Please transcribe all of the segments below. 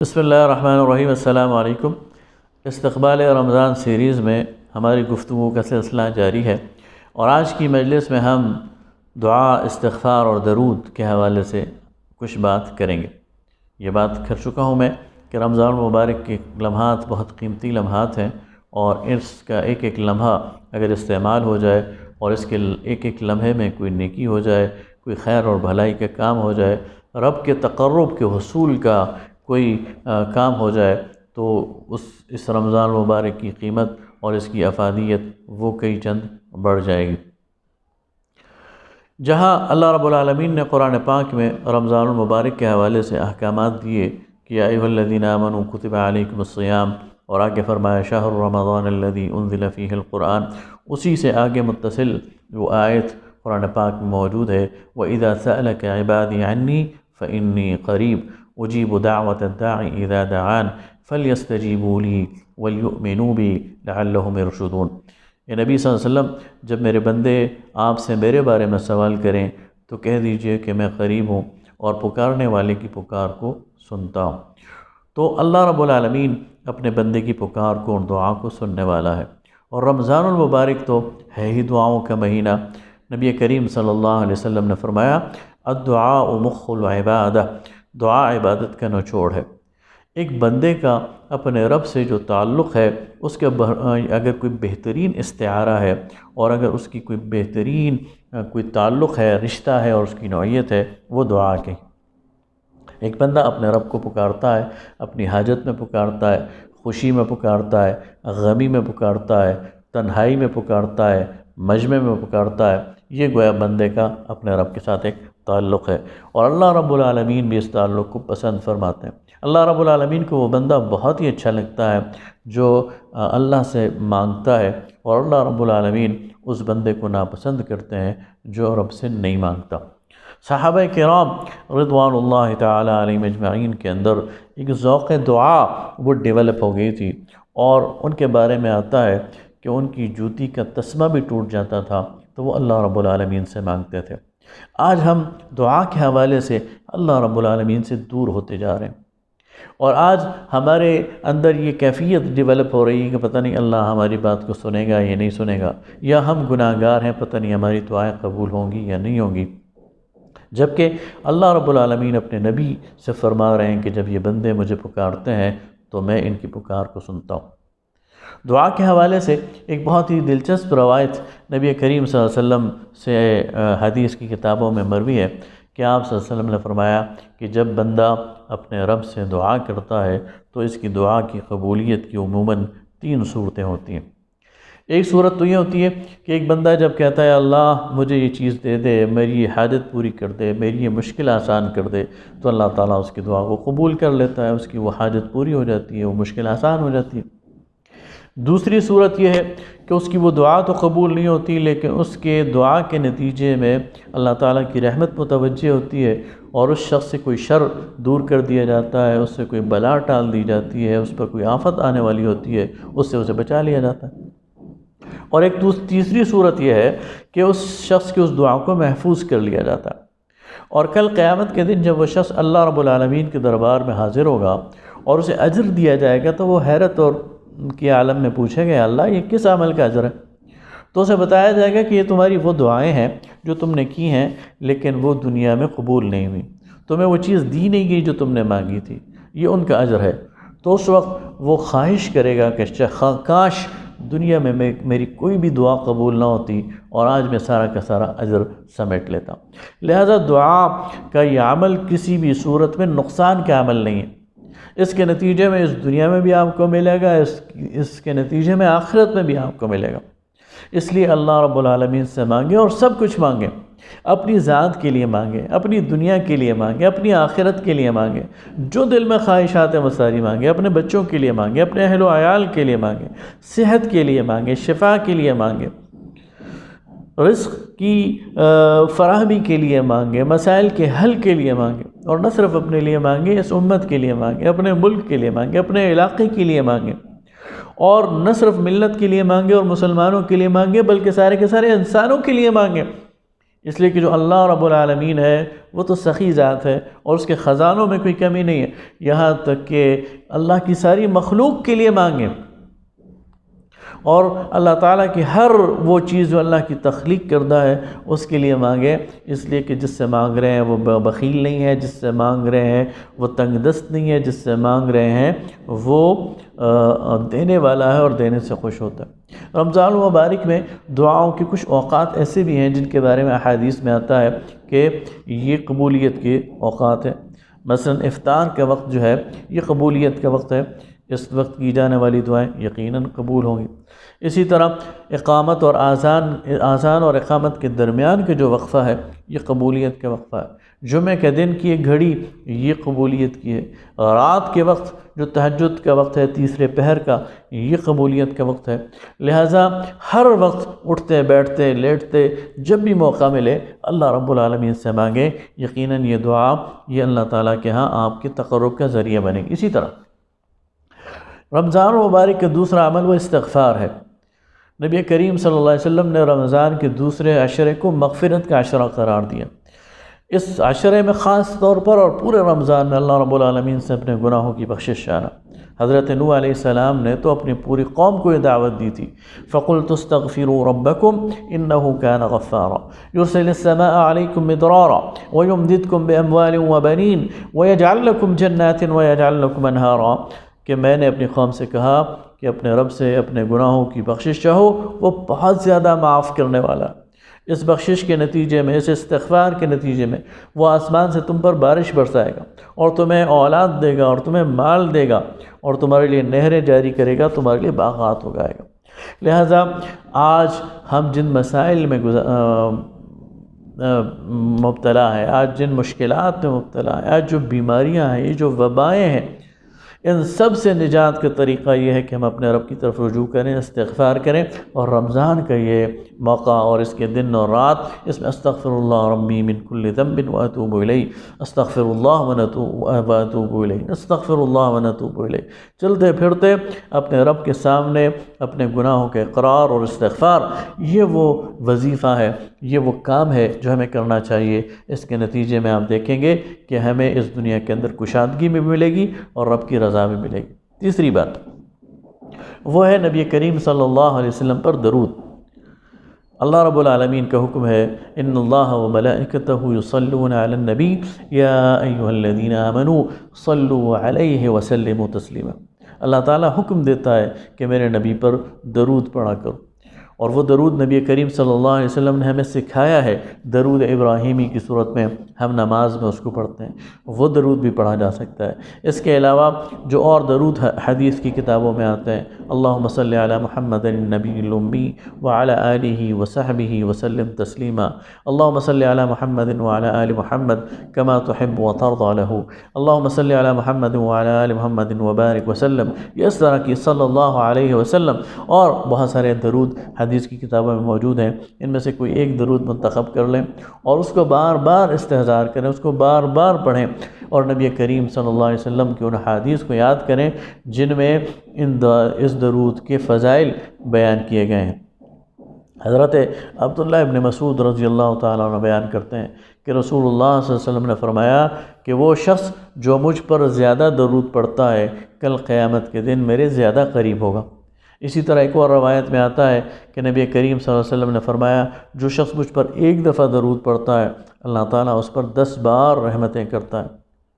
بسم اللہ الرحمن الرحیم۔ السلام علیکم۔ استقبال رمضان سیریز میں ہماری گفتگو کا سلسلہ جاری ہے، اور آج کی مجلس میں ہم دعا، استغفار اور درود کے حوالے سے کچھ بات کریں گے۔ یہ بات کر چکا ہوں میں کہ رمضان المبارک کے لمحات بہت قیمتی لمحات ہیں، اور اس کا ایک ایک لمحہ اگر استعمال ہو جائے اور اس کے ایک ایک لمحے میں کوئی نیکی ہو جائے، کوئی خیر اور بھلائی کا کام ہو جائے، رب کے تقرب کے حصول کا کوئی کام ہو جائے، تو اس رمضان المبارک کی قیمت اور اس کی افادیت وہ کئی چند بڑھ جائے گی۔ جہاں اللہ رب العالمین نے قرآن پاک میں رمضان المبارک کے حوالے سے احکامات دیے کہ یا ایھا الذین آمنوا کتب علیکم الصیام، اور آگے فرمایا شہر رمضان الذی انزل فیہ القرآن، اسی سے آگے متصل وہ آیت قرآن پاک میں موجود ہے وَإِذَا سَأَلَكَ عِبَادِي عَنِّي فَإِنِّي قَرِيبٌ اجیب دعوت الداعی اذا دعان فلیستجیبوا لی ولیؤمنوا بی لعلہم یرشدون۔ اے نبی صلی اللہ علیہ وسلم، جب میرے بندے آپ سے میرے بارے میں سوال کریں تو کہہ دیجئے کہ میں قریب ہوں اور پکارنے والے کی پکار کو سنتا ہوں۔ تو اللہ رب العالمین اپنے بندے کی پکار کو اور دعا کو سننے والا ہے، اور رمضان المبارک تو ہے ہی دعاؤں کا مہینہ۔ نبی کریم صلی اللہ علیہ وسلم نے فرمایا الدعاء مخ العبادہ، دعا عبادت کا نچوڑ ہے۔ ایک بندے کا اپنے رب سے جو تعلق ہے، اس کا اگر کوئی بہترین استعارہ ہے، اور اگر اس کی کوئی بہترین کوئی تعلق ہے، رشتہ ہے اور اس کی نوعیت ہے، وہ دعا کی۔ ایک بندہ اپنے رب کو پکارتا ہے، اپنی حاجت میں پکارتا ہے، خوشی میں پکارتا ہے، غمی میں پکارتا ہے، تنہائی میں پکارتا ہے، مجمع میں پکارتا ہے، یہ گویا بندے کا اپنے رب کے ساتھ ایک تعلق ہے، اور اللہ رب العالمین بھی اس تعلق کو پسند فرماتے ہیں۔ اللہ رب العالمین کو وہ بندہ بہت ہی اچھا لگتا ہے جو اللہ سے مانگتا ہے، اور اللہ رب العالمین اس بندے کو ناپسند کرتے ہیں جو رب سے نہیں مانگتا۔ صحابہ کرام رضوان اللہ تعالی علیہم اجمعین کے اندر ایک ذوق دعا وہ ڈیولپ ہو گئی تھی، اور ان کے بارے میں آتا ہے کہ ان کی جوتی کا تسمہ بھی ٹوٹ جاتا تھا تو وہ اللہ رب العالمین سے مانگتے تھے۔ آج ہم دعا کے حوالے سے اللہ رب العالمین سے دور ہوتے جا رہے ہیں، اور آج ہمارے اندر یہ کیفیت ڈیولپ ہو رہی ہے کہ پتہ نہیں اللہ ہماری بات کو سنے گا یا نہیں سنے گا، یا ہم گناہ گار ہیں، پتہ نہیں ہماری دعائیں قبول ہوں گی یا نہیں ہوں گی، جبکہ اللہ رب العالمین اپنے نبی سے فرما رہے ہیں کہ جب یہ بندے مجھے پکارتے ہیں تو میں ان کی پکار کو سنتا ہوں۔ دعا کے حوالے سے ایک بہت ہی دلچسپ روایت نبی کریم صلی اللہ علیہ وسلم سے حدیث کی کتابوں میں مروی ہے کہ آپ صلی اللہ علیہ وسلم نے فرمایا کہ جب بندہ اپنے رب سے دعا کرتا ہے تو اس کی دعا کی قبولیت کی عموماً 3 صورتیں ہوتی ہیں۔ ایک صورت تو یہ ہوتی ہے کہ ایک بندہ جب کہتا ہے اللہ مجھے یہ چیز دے دے، میری یہ حاجت پوری کر دے، میری یہ مشکل آسان کر دے، تو اللہ تعالیٰ اس کی دعا کو قبول کر لیتا ہے، اس کی وہ حاجت پوری ہو جاتی ہے، وہ مشکل آسان ہو جاتی ہے۔ دوسری صورت یہ ہے کہ اس کی وہ دعا تو قبول نہیں ہوتی، لیکن اس کے دعا کے نتیجے میں اللہ تعالیٰ کی رحمت متوجہ ہوتی ہے، اور اس شخص سے کوئی شر دور کر دیا جاتا ہے، اس سے کوئی بلا ٹال دی جاتی ہے، اس پر کوئی آفت آنے والی ہوتی ہے، اس سے اسے بچا لیا جاتا ہے۔ اور ایک تیسری صورت یہ ہے کہ اس شخص کی اس دعا کو محفوظ کر لیا جاتا ہے، اور کل قیامت کے دن جب وہ شخص اللہ رب العالمین کے دربار میں حاضر ہوگا اور اسے اجر دیا جائے گا تو وہ حیرت اور کے عالم میں پوچھے گا اللہ یہ کس عمل کا اجر ہے؟ تو اسے بتایا جائے گا کہ یہ تمہاری وہ دعائیں ہیں جو تم نے کی ہیں، لیکن وہ دنیا میں قبول نہیں ہوئی، تمہیں وہ چیز دی نہیں گئی جو تم نے مانگی تھی، یہ ان کا اجر ہے۔ تو اس وقت وہ خواہش کرے گا کہ کاش دنیا میں میری کوئی بھی دعا قبول نہ ہوتی اور آج میں سارا کا سارا اجر سمیٹ لیتا۔ لہذا دعا کا یہ عمل کسی بھی صورت میں نقصان کا عمل نہیں ہے، اس کے نتیجے میں اس دنیا میں بھی آپ کو ملے گا، اس کے نتیجے میں آخرت میں بھی آپ کو ملے گا۔ اس لیے اللہ رب العالمین سے مانگیں، اور سب کچھ مانگیں، اپنی ذات کے لیے مانگیں، اپنی دنیا کے لیے مانگیں، اپنی آخرت کے لیے مانگیں، جو دل میں خواہشات ہیں وہ ساری مانگیں، اپنے بچوں کے لیے مانگیں، اپنے اہل و عیال کے لیے مانگیں، صحت کے لیے مانگیں، شفا کے لیے مانگیں، رزق کی فراہمی کے لیے مانگیں، مسائل کے حل کے لیے مانگیں، اور نہ صرف اپنے لیے مانگیں، اس امت کے لیے مانگیں، اپنے ملک کے لیے مانگیں، اپنے علاقے کے لیے مانگیں، اور نہ صرف ملت کے لیے مانگیں اور مسلمانوں کے لیے مانگیں بلکہ سارے کے سارے انسانوں کے لیے مانگیں۔ اس لیے کہ جو اللہ رب العالمین ہے وہ تو سخی ذات ہے اور اس کے خزانوں میں کوئی کمی نہیں ہے، یہاں تک کہ اللہ کی ساری مخلوق کے لیے مانگیں اور اللہ تعالیٰ کی ہر وہ چیز جو اللہ کی تخلیق کردہ ہے اس کے لیے مانگیں، اس لیے کہ جس سے مانگ رہے ہیں وہ بخیل نہیں ہے، جس سے مانگ رہے ہیں وہ تنگ دست نہیں ہے، جس سے مانگ رہے ہیں وہ دینے والا ہے اور دینے سے خوش ہوتا ہے۔ رمضان المبارک میں دعاؤں کے کچھ اوقات ایسے بھی ہیں جن کے بارے میں احادیث میں آتا ہے کہ یہ قبولیت کے اوقات ہیں۔ مثلا افطار کا وقت جو ہے یہ قبولیت کا وقت ہے، اس وقت کی جانے والی دعائیں یقیناً قبول ہوں گی۔ اسی طرح اقامت اور آذان اور اقامت کے درمیان کے جو وقفہ ہے یہ قبولیت کا وقفہ ہے۔ جمعہ کے دن کی ایک گھڑی یہ قبولیت کی ہے۔ رات کے وقت جو تہجد کا وقت ہے، تیسرے پہر کا، یہ قبولیت کا وقت ہے۔ لہٰذا ہر وقت اٹھتے بیٹھتے لیٹتے جب بھی موقع ملے اللہ رب العالمین سے مانگیں، یقیناً یہ دعا یہ اللہ تعالیٰ کے ہاں آپ کے تقرب کا ذریعہ بنے گی۔ اسی طرح رمضان المبارک کا دوسرا عمل وہ استغفار ہے۔ نبی کریم صلی اللہ علیہ وسلم نے رمضان کے دوسرے عشرے کو مغفرت کا عشرہ قرار دیا۔ اس عشرے میں خاص طور پر اور پورے رمضان میں اللہ رب العالمین سے اپنے گناہوں کی بخشش چاہا۔ حضرت نوح علیہ السلام نے تو اپنی پوری قوم کو یہ دعوت دی تھی، فَقُلْتُ اسْتَغْفِرُوا رَبَّكُمْ إِنَّهُ كَانَ غَفَّارًا يُرْسِلِ السَّمَاءَ عَلَيْكُمْ مِدْرَارًا وَيُمْدِدْكُمْ بِأَمْوَالٍ وَبَنِينَ وَيَجْعَلْ لَكُمْ جَنَّاتٍ وَيَجْعَلْ لَكُمْ أَنْهَارًا کہ میں نے اپنی قوم سے کہا کہ اپنے رب سے اپنے گناہوں کی بخشش چاہو، وہ بہت زیادہ معاف کرنے والا۔ اس بخشش کے نتیجے میں، اس استغفار کے نتیجے میں وہ آسمان سے تم پر بارش برسائے گا اور تمہیں اولاد دے گا اور تمہیں مال دے گا اور تمہارے لیے نہریں جاری کرے گا، تمہارے لیے باغات اگائے گا۔ لہٰذا آج ہم جن مسائل میں مبتلا ہے، آج جن مشکلات میں مبتلا ہے، آج جو بیماریاں ہیں، یہ جو وبائیں ہیں، ان سب سے نجات کا طریقہ یہ ہے کہ ہم اپنے رب کی طرف رجوع کریں، استغفار کریں، اور رمضان کا یہ موقع اور اس کے دن اور رات، اس میں استغفر اللہ ربی من کل ذنب واتوب الیہ، استغفر اللہ واتوب الیہ، استغفر اللہ ونتوب الیہ، چلتے پھرتے اپنے رب کے سامنے اپنے گناہوں کے اقرار اور استغفار، یہ وہ وظیفہ ہے، یہ وہ کام ہے جو ہمیں کرنا چاہیے۔ اس کے نتیجے میں آپ دیکھیں گے کہ ہمیں اس دنیا کے اندر کشادگی بھی ملے گی اور رب کی رضا بھی ملے گی۔ تیسری بات وہ ہے نبی کریم صلی اللہ علیہ وسلم پر درود۔ اللہ رب العالمین کا حکم ہے، ان اللہ وملائکتہ یصلون علی النبی یا ایھا الذین آمنوا صلوا علیہ وسلموا تسلیما۔ اللہ تعالیٰ حکم دیتا ہے کہ میرے نبی پر درود پڑھا کرو، اور وہ درود نبی کریم صلی اللہ علیہ وسلم نے ہمیں سکھایا ہے۔ درود ابراہیمی کی صورت میں ہم نماز میں اس کو پڑھتے ہیں، وہ درود بھی پڑھا جا سکتا ہے۔ اس کے علاوہ جو اور درود حدیث کی کتابوں میں آتے ہیں، اللہم صلی علی محمد النبی الامی وعلی آلہ وصحبہ وسلم تسلیما، اللہم صلی علی محمد وعلی آل محمد کما تحب وترضى له، اللہم صلی علی محمد وعلی آل محمد وبارک وسلم، یہ اس طرح کی صلی اللہ علیہ وسلم اور بہت سارے درود حدیث کی کتابوں میں موجود ہیں۔ ان میں سے کوئی ایک درود منتخب کر لیں اور اس کو بار بار استحضار کریں، اس کو بار بار پڑھیں، اور نبی کریم صلی اللہ علیہ وسلم کی ان حدیث کو یاد کریں جن میں اس درود کے فضائل بیان کیے گئے ہیں۔ حضرت عبداللہ ابن مسعود رضی اللہ تعالیٰ عنہ بیان کرتے ہیں کہ رسول اللہ صلی اللہ علیہ وسلم نے فرمایا کہ وہ شخص جو مجھ پر زیادہ درود پڑھتا ہے کل قیامت کے دن میرے زیادہ قریب ہوگا۔ اسی طرح ایک اور روایت میں آتا ہے کہ نبی کریم صلی اللہ علیہ وسلم نے فرمایا جو شخص مجھ پر ایک دفعہ درود پڑھتا ہے اللہ تعالیٰ اس پر 10 بار رحمتیں کرتا ہے۔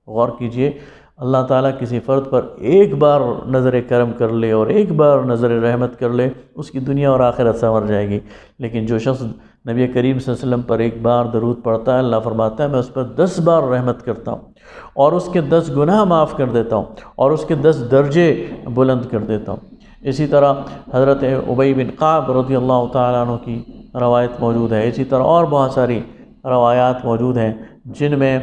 غور کیجئے، اللہ تعالیٰ کسی فرد پر ایک بار نظر کرم کر لے اور ایک بار نظر رحمت کر لے، اس کی دنیا اور آخرت سنور جائے گی، لیکن جو شخص نبی کریم صلی اللہ علیہ وسلم پر ایک بار درود پڑھتا ہے اللہ فرماتا ہے میں اس پر 10 بار رحمت کرتا ہوں اور اس کے 10 گناہ معاف کر دیتا ہوں اور اس کے 10 درجے بلند کر دیتا ہوں۔ اسی طرح حضرت ابی بن کعب رضی اللہ تعالیٰ عنہ کی روایت موجود ہے۔ اسی طرح اور بہت ساری روایات موجود ہیں جن میں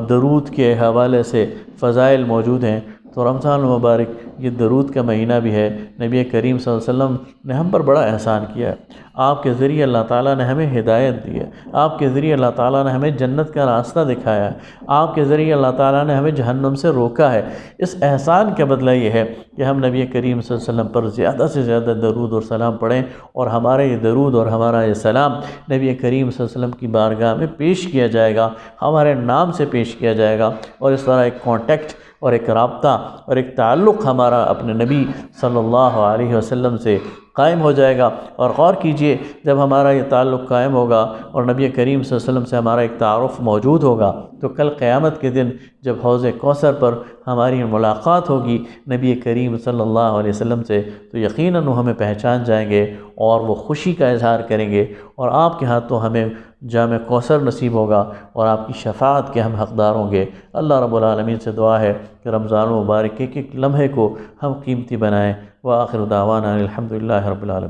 درود کے حوالے سے فضائل موجود ہیں۔ تو رمضان المبارک یہ درود کا مہینہ بھی ہے۔ نبی کریم صلی اللہ علیہ وسلم نے ہم پر بڑا احسان کیا ہے۔ آپ کے ذریعے اللہ تعالیٰ نے ہمیں ہدایت دی ہے، آپ کے ذریعے اللہ تعالیٰ نے ہمیں جنت کا راستہ دکھایا ہے، آپ کے ذریعے اللہ تعالیٰ نے ہمیں جہنم سے روکا ہے۔ اس احسان کا بدلہ یہ ہے کہ ہم نبی کریم صلی اللہ علیہ وسلم پر زیادہ سے زیادہ درود اور سلام پڑھیں، اور ہمارا یہ درود اور ہمارا یہ سلام نبی کریم صلی اللہ علیہ وسلم کی بارگاہ میں پیش کیا جائے گا، ہمارے نام سے پیش کیا جائے گا، اور اس طرح ایک کانٹیکٹ اور ایک رابطہ اور ایک تعلق ہمارا اپنے نبی صلی اللہ علیہ وسلم سے قائم ہو جائے گا۔ اور غور کیجئے، جب ہمارا یہ تعلق قائم ہوگا اور نبی کریم صلی اللہ علیہ وسلم سے ہمارا ایک تعارف موجود ہوگا، تو کل قیامت کے دن جب حوض کوثر پر ہماری ملاقات ہوگی نبی کریم صلی اللہ علیہ وسلم سے، تو یقیناً وہ ہمیں پہچان جائیں گے اور وہ خوشی کا اظہار کریں گے، اور آپ کے ہاتھوں ہمیں جام کوثر نصیب ہوگا اور آپ کی شفاعت کے ہم حقدار ہوں گے۔ اللہ رب العالمین سے دعا ہے کہ رمضان المبارک کے ایک لمحے کو ہم قیمتی بنائیں۔ وآخر دعوانا الحمدللہ رب العالمین۔